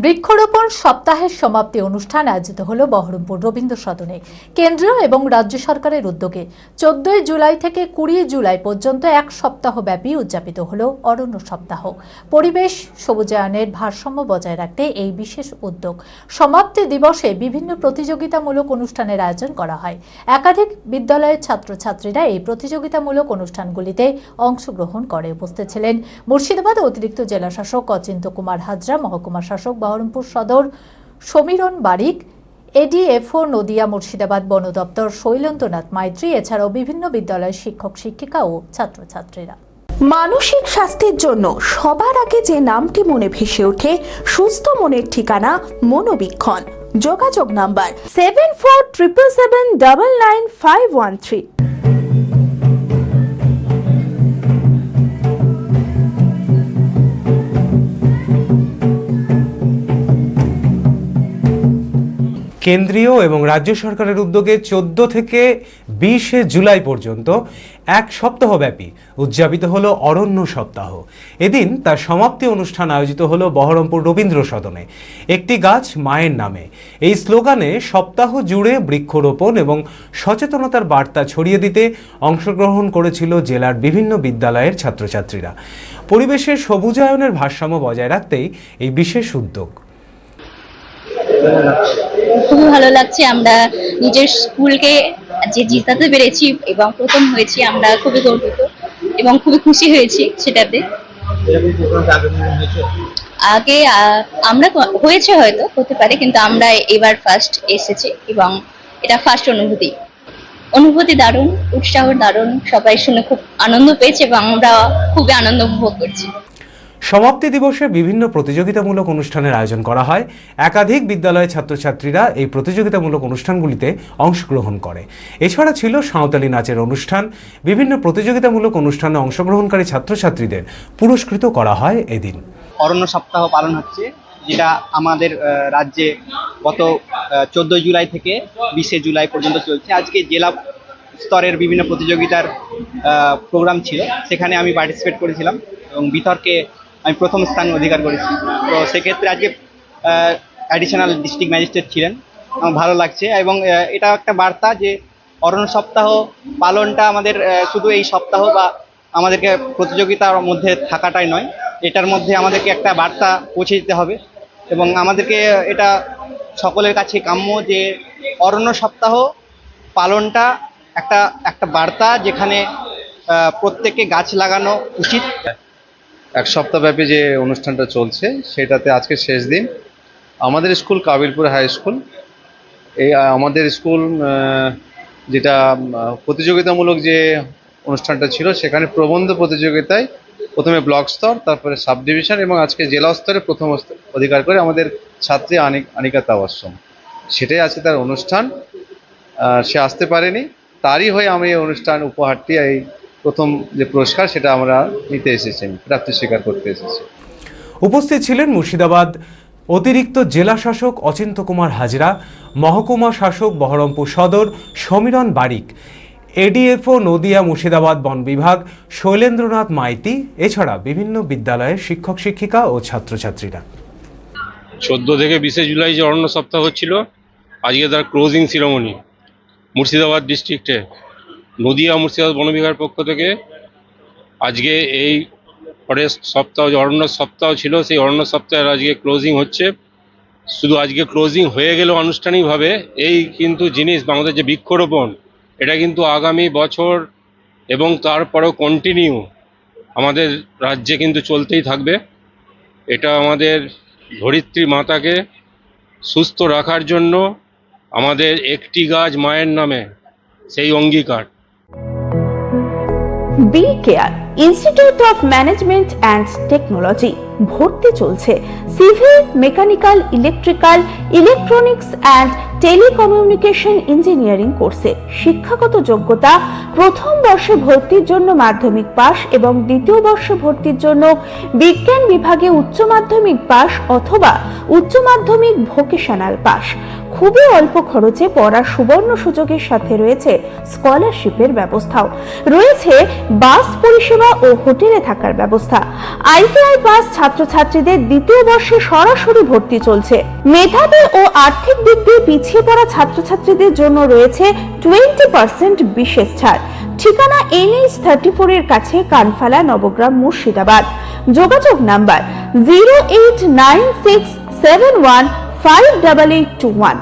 বৃক্ষরোপণ সপ্তাহের সমাপ্তি অনুষ্ঠান আয়োজিত হল বহরমপুর রবীন্দ্র সদনে। কেন্দ্রীয় এবং রাজ্য সরকারের উদ্যোগে 14 জুলাই থেকে 20 জুলাই পর্যন্ত এক সপ্তাহব্যাপী উদযাপিত হল অরণ্য সপ্তাহ। পরিবেশ সবুজায়নের ভারসাম্য বজায় রাখতে এই বিশেষ উদ্যোগ। সমাপ্তি দিবসে বিভিন্ন প্রতিযোগিতামূলক অনুষ্ঠানের আয়োজন করা হয়। একাধিক বিদ্যালয়ের ছাত্রছাত্রীরা এই প্রতিযোগিতামূলক অনুষ্ঠানগুলিতে অংশগ্রহণ করে। উপস্থিত ছিলেন মুর্শিদাবাদ অতিরিক্ত জেলাশাসক অচিন্ত কুমার হাজরা, মহকুমা শাসক বহরমপুর সদর সমীরণ বারিক, এডিএফও নদিয়া মুর্শিদাবাদ বন দপ্তর শৈলেন্দ্রনাথ মাইত্রী, এছাড়াও বিভিন্ন বিদ্যালয়ের শিক্ষক শিক্ষিকা ও ছাত্রছাত্রীরা। মানসিক স্বাস্থ্যের জন্য সবার আগে যে নামটি মনে ভেসে ওঠে, সুস্থ মনের ঠিকানা মনোবীক্ষণ। যোগাযোগ নাম্বার 7477799513। কেন্দ্রীয় এবং রাজ্য সরকারের উদ্যোগে 14 থেকে 20 জুলাই পর্যন্ত এক সপ্তাহব্যাপী উদযাপিত হলো অরণ্য সপ্তাহ। এদিন তার সমাপ্তি অনুষ্ঠান আয়োজিত হলো বহরমপুর রবীন্দ্র সদনে। একটি গাছ মায়ের নামে, এই স্লোগানে সপ্তাহ জুড়ে বৃক্ষরোপণ এবং সচেতনতার বার্তা ছড়িয়ে দিতে অংশগ্রহণ করেছিল জেলার বিভিন্ন বিদ্যালয়ের ছাত্রছাত্রীরা। পরিবেশের সবুজায়নের ভারসাম্য বজায় রাখতেই এই বিশেষ উদ্যোগ। খুবই ভালো লাগছে, আমরা নিজের স্কুলকে যে জিতাতে পেরেছি এবং প্রথম হয়েছি, আমরা খুবই গর্বিত এবং খুবই খুশি হয়েছি সেটাতে। আগে আমরা হয়েছে, হয়তো হতে পারে, কিন্তু আমরা এবার ফার্স্ট এসেছি এবং এটা ফার্স্ট অনুভূতি দারুণ, উৎসাহ দারুণ, সবাই শুনে খুব আনন্দ পেয়েছে এবং আমরা খুবই আনন্দ উপভোগ করছি। সমাপ্তি দিবসে বিভিন্ন প্রতিযোগিতামূলক অনুষ্ঠানের আয়োজন করা হয়। একাধিক বিদ্যালয়ের ছাত্রছাত্রীরা এই প্রতিযোগিতামূলক অনুষ্ঠানগুলিতে অংশগ্রহণ করে। এছাড়া ছিল সাঁওতালি নাচের অনুষ্ঠান। বিভিন্ন প্রতিযোগিতামূলক অনুষ্ঠানে অংশগ্রহণকারী ছাত্রছাত্রীদের পুরস্কৃত করা হয় এদিন। অরণ্য সপ্তাহ পালন হচ্ছে, যেটা আমাদের রাজ্যে গত 14 জুলাই থেকে 20 জুলাই পর্যন্ত চলছে। আজকে জেলা স্তরের বিভিন্ন প্রতিযোগিতার প্রোগ্রাম ছিল, সেখানে আমি পার্টিসিপেট করেছিলাম এবং বিতর্কে আমি প্রথম স্থান অধিকার করেছি। তো সেক্ষেত্রে আজকে অ্যাডিশনাল ডিস্ট্রিক্ট ম্যাজিস্ট্রেট ছিলেন, আমার ভালো লাগছে। এবং এটা একটা বার্তা যে অরণ্য সপ্তাহ পালনটা আমাদের শুধু এই সপ্তাহ বা আমাদেরকে প্রতিযোগিতার মধ্যে থাকাটাই নয়, এটার মধ্যে আমাদেরকে একটা বার্তা পৌঁছে দিতে হবে এবং আমাদেরকে এটা সকলের কাছে কাম্য যে অরণ্য সপ্তাহ পালনটা একটা বার্তা, যেখানে প্রত্যেককে গাছ লাগানো উচিত। এক সপ্তাহব্যাপী যে অনুষ্ঠানটা চলছে সেটাতে আজকে শেষ দিন। আমাদের স্কুল কাবিলপুর হাই স্কুল, এই আমাদের স্কুল যেটা প্রতিযোগিতামূলক যে অনুষ্ঠানটা ছিল, সেখানে প্রবন্ধ প্রতিযোগিতায় প্রথমে ব্লক স্তর, তারপরে সাব ডিভিশন এবং আজকে জেলা স্তরে প্রথম অধিকার করে আমাদের ছাত্রী আনিকা তাবাসসুম। সেটাই আছে তার অনুষ্ঠান। সে আসতে পারেনি, তারই হয়ে আমি এই অনুষ্ঠান উপহারটি, এই প্রথম যে পুরস্কার, সেটা আমরা নিতে এসেছি, প্রাপ্তি স্বীকার করতে এসেছি। উপস্থিত ছিলেন মুর্শিদাবাদ অতিরিক্ত জেলা শাসক অচিন্ত কুমার হাজরা, মহকুমা শাসক বহরমপুর সদর সমীরণ বারিক, এডিএফও নদিয়া মুর্শিদাবাদ বন বিভাগ শৈলেন্দ্রনাথ মাইতি, এছাড়া বিভিন্ন বিদ্যালয়ের শিক্ষক শিক্ষিকা ও ছাত্রছাত্রীরা। 14 থেকে 20 জুলাই যে অরণ্য সপ্তাহ হচ্ছিল, আজকে তার ক্লোজিং সিরিমনি মুর্শিদাবাদ ডিস্ট্রিক্টে নদিয়া মুর্শিদাবাদ বন বিভাগের পক্ষ থেকে। আজকে এই ফরেস্ট সপ্তাহ, যে অরণ্য সপ্তাহ ছিল, সেই অরণ্য সপ্তাহের আজকে ক্লোজিং হচ্ছে। শুধু আজকে ক্লোজিং হয়ে গেল আনুষ্ঠানিকভাবে, এই কিন্তু জিনিস আমাদের যে বৃক্ষরোপণ, এটা কিন্তু আগামী বছর এবং তারপরেও কন্টিনিউ আমাদের রাজ্যে কিন্তু চলতেই থাকবে। এটা আমাদের ধরিত্রী মাতাকে সুস্থ রাখার জন্য আমাদের একটি গাছ মায়ের নামে, সেই অঙ্গীকার। B care institute of management and technology ভর্তি চলছে civil, mechanical, electrical, electronics and telecommunication engineering কোর্সে। শিক্ষাগত যোগ্যতা: প্রথম বর্ষে ভর্তির জন্য মাধ্যমিক পাস এবং দ্বিতীয় বর্ষে ভর্তির জন্য বিজ্ঞান বিভাগে উচ্চ মাধ্যমিক পাস অথবা উচ্চ মাধ্যমিক ভোকেশনাল পাস। খুবই অল্প খরচে পড়ার সুবর্ণ সুযোগের সাথে রয়েছে স্কলারশিপের ব্যবস্থাও। রয়েছে বাস পরিষেবা ও হোটেলে থাকার ব্যবস্থা। আইটিআই পাস ছাত্রছাত্রীদের দ্বিতীয় বর্ষে সরাসরি ভর্তি চলছে। মেধাবী ও আর্থিক দিক দিয়ে পিছিয়ে পড়া ছাত্রছাত্রীদের জন্য রয়েছে 20% বিশেষ ছাড়। ঠিকানা NH34 এর কাছে, কানফালা, নবগ্রাম, মুর্শিদাবাদ। যোগাযোগ নাম্বার 08967158821।